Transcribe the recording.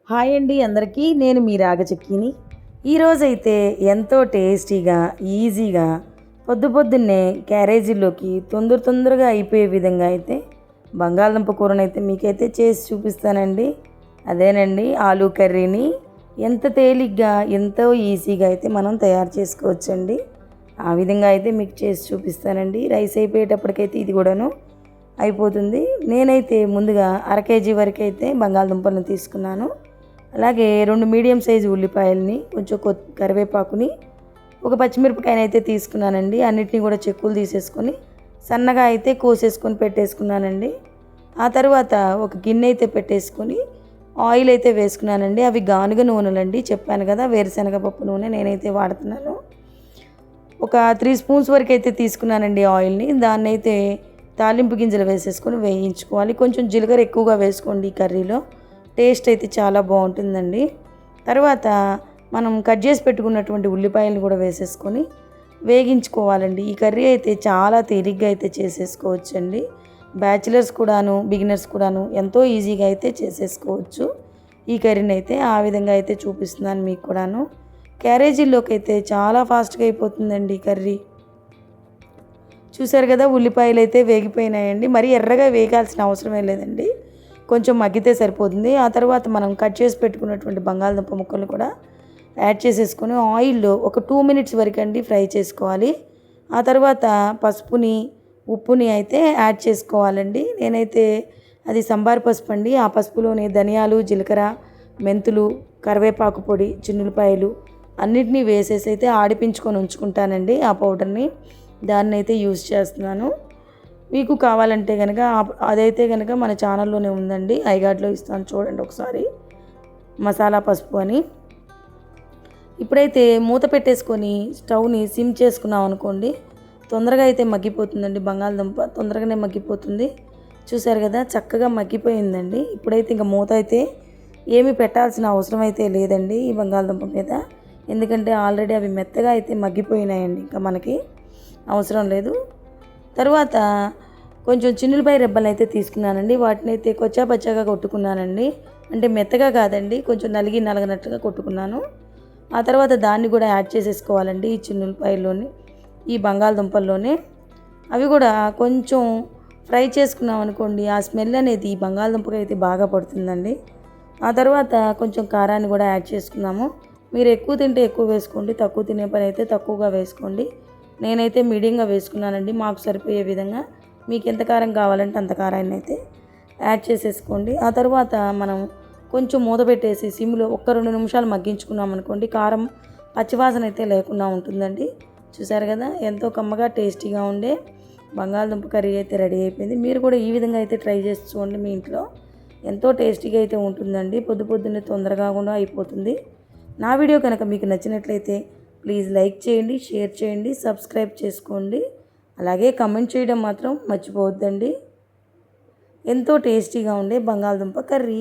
Hi అండి అందరికీ, నేను మీ రాగచక్కిని. ఈరోజైతే ఎంతో టేస్టీగా ఈజీగా పొద్దున్నే క్యారేజీలోకి తొందరగా అయిపోయే విధంగా అయితే బంగాళదుంప కూరనైతే మీకైతే చేసి చూపిస్తానండి. అదేనండి ఆలూ కర్రీని ఎంత తేలిగ్గా ఎంతో ఈజీగా అయితే మనం తయారు చేసుకోవచ్చండి. ఆ విధంగా అయితే మీకు చేసి చూపిస్తానండి. రైస్ అయిపోయేటప్పటికైతే ఇది కూడాను అయిపోతుంది. నేనైతే ముందుగా అర కేజీ వరకు అయితే బంగాళదుంపలను తీసుకున్నాను. అలాగే 2 మీడియం సైజు ఉల్లిపాయలని, కొంచెం కరివేపాకుని, ఒక పచ్చిమిరపకాయని అయితే తీసుకున్నానండి. అన్నిటిని కూడా చెక్కులు తీసేసుకొని సన్నగా అయితే కోసేసుకొని పెట్టేసుకున్నానండి. ఆ తర్వాత ఒక గిన్నె అయితే పెట్టేసుకొని ఆయిల్ అయితే వేసుకున్నానండి. అవి గానుగ నూనెలండి, చెప్పాను కదా వేరుశనగ పప్పు నూనె నేనైతే వాడుతున్నాను. ఒక 3 స్పూన్స్ వరకు అయితే తీసుకున్నానండి ఆయిల్ని. దాన్ని అయితే తాలింపు గింజలు వేసేసుకొని వేయించుకోవాలి. కొంచెం జీలకర్ర ఎక్కువగా వేసుకోండి, ఈ కర్రీలో టేస్ట్ అయితే చాలా బాగుంటుందండి. తర్వాత మనం కట్ చేసి పెట్టుకున్నటువంటి ఉల్లిపాయలను కూడా వేసేసుకొని వేగించుకోవాలండి. ఈ కర్రీ అయితే చాలా తేలిగ్గా అయితే చేసేసుకోవచ్చండి. బ్యాచిలర్స్ కూడాను, బిగినర్స్ కూడాను ఎంతో ఈజీగా అయితే చేసేసుకోవచ్చు ఈ కర్రీని అయితే. ఆ విధంగా అయితే చూపిస్తున్నాను మీకు కూడాను. క్యారేజీల్లోకి అయితే చాలా ఫాస్ట్గా అయిపోతుందండి ఈ కర్రీ. చూసారు కదా, ఉల్లిపాయలు అయితే వేగిపోయినాయండి. మరీ ఎర్రగా వేగాల్సిన అవసరమే లేదండి, కొంచెం మగ్గితే సరిపోతుంది. ఆ తర్వాత మనం కట్ చేసి పెట్టుకున్నటువంటి బంగాళదుంప ముక్కలు కూడా యాడ్ చేసేసుకొని ఆయిల్లో ఒక 2 మినిట్స్ వరకు అండి ఫ్రై చేసుకోవాలి. ఆ తర్వాత పసుపుని, ఉప్పుని అయితే యాడ్ చేసుకోవాలండి. నేనైతే అది సంబార్ పసుపు అండి. ఆ పసుపులోనే ధనియాలు, జీలకర్ర, మెంతులు, కరివేపాకు పొడి, చిన్నులపాయలు అన్నిటినీ వేసేసి అయితే ఆడిపించుకొని ఉంచుకుంటానండి. ఆ పౌడర్ని దాన్ని అయితే యూజ్ చేస్తున్నాను. మీకు కావాలంటే కనుక అదైతే కనుక మన ఛానల్లోనే ఉందండి, ఐగాడ్లో ఇస్తాను చూడండి ఒకసారి, మసాలా పసుపు అని. ఇప్పుడైతే మూత పెట్టేసుకొని స్టవ్ని సిమ్ చేసుకున్నాం అనుకోండి, తొందరగా అయితే మగ్గిపోతుందండి. బంగాళదుంప తొందరగానే మగ్గిపోతుంది. చూసారు కదా, చక్కగా మగ్గిపోయిందండి. ఇప్పుడైతే ఇంకా మూత అయితే ఏమీ పెట్టాల్సిన అవసరం అయితే లేదండి ఈ బంగాళదుంప మీద, ఎందుకంటే ఆల్రెడీ అవి మెత్తగా అయితే మగ్గిపోయినాయండి, ఇంకా మనకి అవసరం లేదు. తర్వాత కొంచెం చిన్నులపాయ రెబ్బలు అయితే తీసుకున్నానండి. వాటిని అయితే పచ్చాగా కొట్టుకున్నానండి. అంటే మెత్తగా కాదండి, కొంచెం నలగనట్టుగా కొట్టుకున్నాను. ఆ తర్వాత దాన్ని కూడా యాడ్ చేసేసుకోవాలండి ఈ చిన్నులపాయల్లోని, ఈ బంగాళదుంపల్లోనే. అవి కూడా కొంచెం ఫ్రై చేసుకున్నాం అనుకోండి, ఆ స్మెల్ అనేది ఈ బంగాళదుంపకి అయితే బాగా పడుతుందండి. ఆ తర్వాత కొంచెం కారాన్ని కూడా యాడ్ చేసుకున్నాము. మీరు ఎక్కువ తింటే ఎక్కువ వేసుకోండి, తక్కువ తినే పని అయితే తక్కువగా వేసుకోండి. నేనైతే మీడియంగా వేసుకున్నానండి, మాకు సరిపోయే విధంగా. మీకు ఎంత కారం కావాలంటే అంత కారాన్ని అయితే యాడ్ చేసేసుకోండి. ఆ తర్వాత మనం కొంచెం మూత పెట్టేసి సిమ్లో 1-2 నిమిషాలు మగ్గించుకున్నాం అనుకోండి, కారం పచ్చివాసన అయితే లేకుండా ఉంటుందండి. చూసారు కదా, ఎంతో కమ్మగా టేస్టీగా ఉండే బంగాళదుంప కర్రీ అయితే రెడీ అయిపోయింది. మీరు కూడా ఈ విధంగా అయితే ట్రై చేసి చూడండి మీ ఇంట్లో, ఎంతో టేస్టీగా అయితే ఉంటుందండి. పొద్దున్నే తొందరగా కూడా అయిపోతుంది. నా వీడియో కనుక మీకు నచ్చినట్లయితే ప్లీజ్ లైక్ చేయండి, షేర్ చేయండి, సబ్స్క్రైబ్ చేసుకోండి. అలాగే కమెంట్ చేయడం మాత్రం మర్చిపోవద్దండి. ఎంతో టేస్టీగా ఉండే బంగాళదుంప కర్రీ.